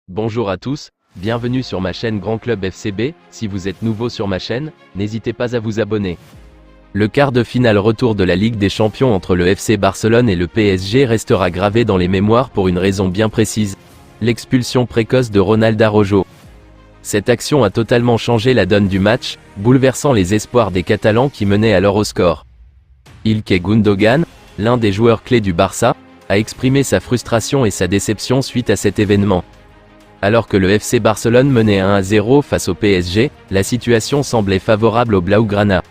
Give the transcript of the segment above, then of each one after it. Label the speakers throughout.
Speaker 1: Bonjour à tous, bienvenue sur ma chaîne Grand Club FCB. Si vous êtes nouveau sur ma chaîne, n'hésitez pas à vous abonner. Le quart de finale retour de la Ligue des Champions entre le FC Barcelone et le PSG restera gravé dans les mémoires pour une raison bien précise: l'expulsion précoce de Ronald Araujo. Cette action a totalement changé la donne du match, bouleversant les espoirs des Catalans qui menaient alors au score. Ilkay Gundogan, l'un des joueurs clés du Barça, a exprimé sa frustration et sa déception suite à cet événement. Alors que le FC Barcelone menait 1-0 face au PSG, la situation semblait favorable aux Blaugrana.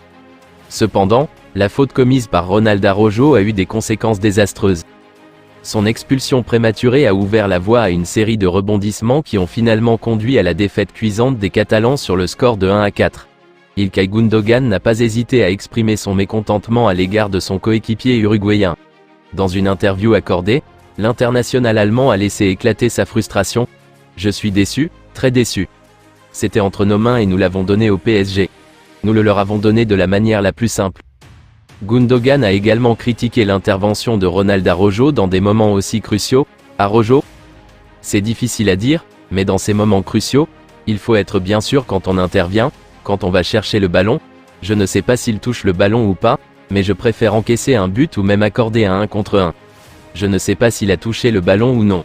Speaker 1: Cependant, la faute commise par Ronald Araujo a eu des conséquences désastreuses. Son expulsion prématurée a ouvert la voie à une série de rebondissements qui ont finalement conduit à la défaite cuisante des Catalans sur le score de 1-4. Ilkay Gundogan n'a pas hésité à exprimer son mécontentement à l'égard de son coéquipier uruguayen. Dans une interview accordée, l'international allemand a laissé éclater sa frustration. « Je suis déçu, très déçu. C'était entre nos mains et nous l'avons donné au PSG. Nous le leur avons donné de la manière la plus simple. » Gundogan a également critiqué l'intervention de Ronald Araujo dans des moments aussi cruciaux. Araujo ? C'est difficile à dire, mais dans ces moments cruciaux, il faut être bien sûr quand on intervient, quand on va chercher le ballon. Je ne sais pas s'il touche le ballon ou pas, mais je préfère encaisser un but ou même accorder un 1 contre 1. Je ne sais pas s'il a touché le ballon ou non.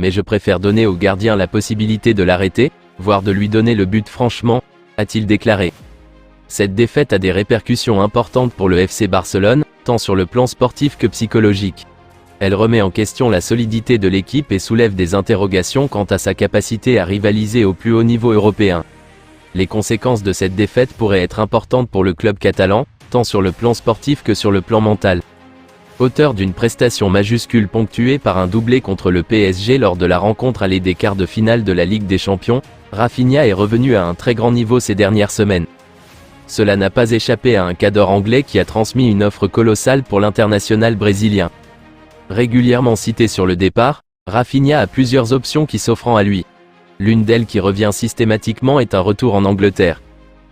Speaker 1: Mais je préfère donner au gardien la possibilité de l'arrêter, voire de lui donner le but franchement, a-t-il déclaré. Cette défaite a des répercussions importantes pour le FC Barcelone, tant sur le plan sportif que psychologique. Elle remet en question la solidité de l'équipe et soulève des interrogations quant à sa capacité à rivaliser au plus haut niveau européen. Les conséquences de cette défaite pourraient être importantes pour le club catalan, tant sur le plan sportif que sur le plan mental. Auteur d'une prestation majuscule ponctuée par un doublé contre le PSG lors de la rencontre allée des quarts de finale de la Ligue des Champions, Rafinha est revenu à un très grand niveau ces dernières semaines. Cela n'a pas échappé à un cadre anglais qui a transmis une offre colossale pour l'international brésilien. Régulièrement cité sur le départ, Rafinha a plusieurs options qui s'offrent à lui. L'une d'elles qui revient systématiquement est un retour en Angleterre.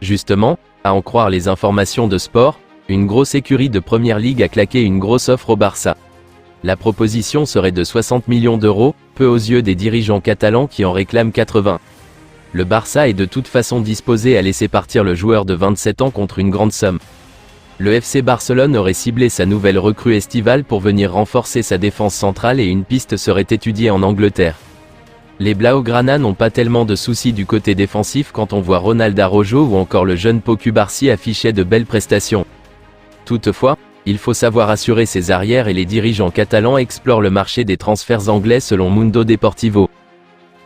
Speaker 1: Justement, à en croire les informations de Sport, une grosse écurie de Première Ligue a claqué une grosse offre au Barça. La proposition serait de 60 millions d'euros, peu aux yeux des dirigeants catalans qui en réclament 80. Le Barça est de toute façon disposé à laisser partir le joueur de 27 ans contre une grande somme. Le FC Barcelone aurait ciblé sa nouvelle recrue estivale pour venir renforcer sa défense centrale et une piste serait étudiée en Angleterre. Les Blaugrana n'ont pas tellement de soucis du côté défensif quand on voit Ronald Araujo ou encore le jeune Pau Cubarsí afficher de belles prestations. Toutefois, il faut savoir assurer ses arrières et les dirigeants catalans explorent le marché des transferts anglais selon Mundo Deportivo.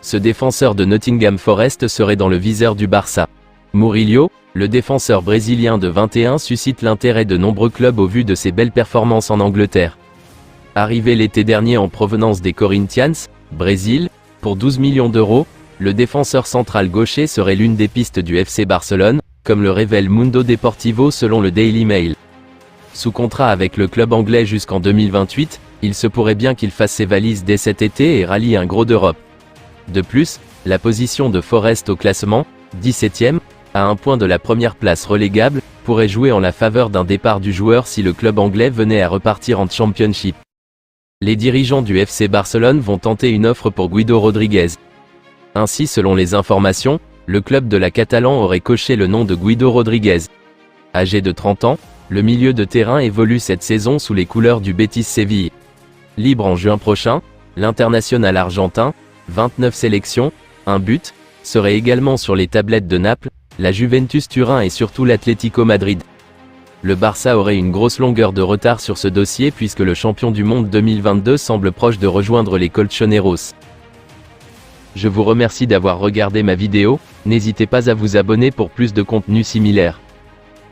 Speaker 1: Ce défenseur de Nottingham Forest serait dans le viseur du Barça. Murillo, le défenseur brésilien de 21 suscite l'intérêt de nombreux clubs au vu de ses belles performances en Angleterre. Arrivé l'été dernier en provenance des Corinthians, Brésil, pour 12 millions d'euros, le défenseur central gaucher serait l'une des pistes du FC Barcelone, comme le révèle Mundo Deportivo selon le Daily Mail. Sous contrat avec le club anglais jusqu'en 2028, il se pourrait bien qu'il fasse ses valises dès cet été et rallie un gros d'Europe. De plus, la position de Forest au classement, 17e, à un point de la première place relégable, pourrait jouer en la faveur d'un départ du joueur si le club anglais venait à repartir en Championship. Les dirigeants du FC Barcelone vont tenter une offre pour Guido Rodriguez. Ainsi, selon les informations, le club de la Catalan aurait coché le nom de Guido Rodriguez. Âgé de 30 ans, le milieu de terrain évolue cette saison sous les couleurs du Betis Séville. Libre en juin prochain, l'international argentin, 29 sélections, 1 but, serait également sur les tablettes de Naples, la Juventus Turin et surtout l'Atlético Madrid. Le Barça aurait une grosse longueur de retard sur ce dossier puisque le champion du monde 2022 semble proche de rejoindre les Colchoneros. Je vous remercie d'avoir regardé ma vidéo, n'hésitez pas à vous abonner pour plus de contenu similaire.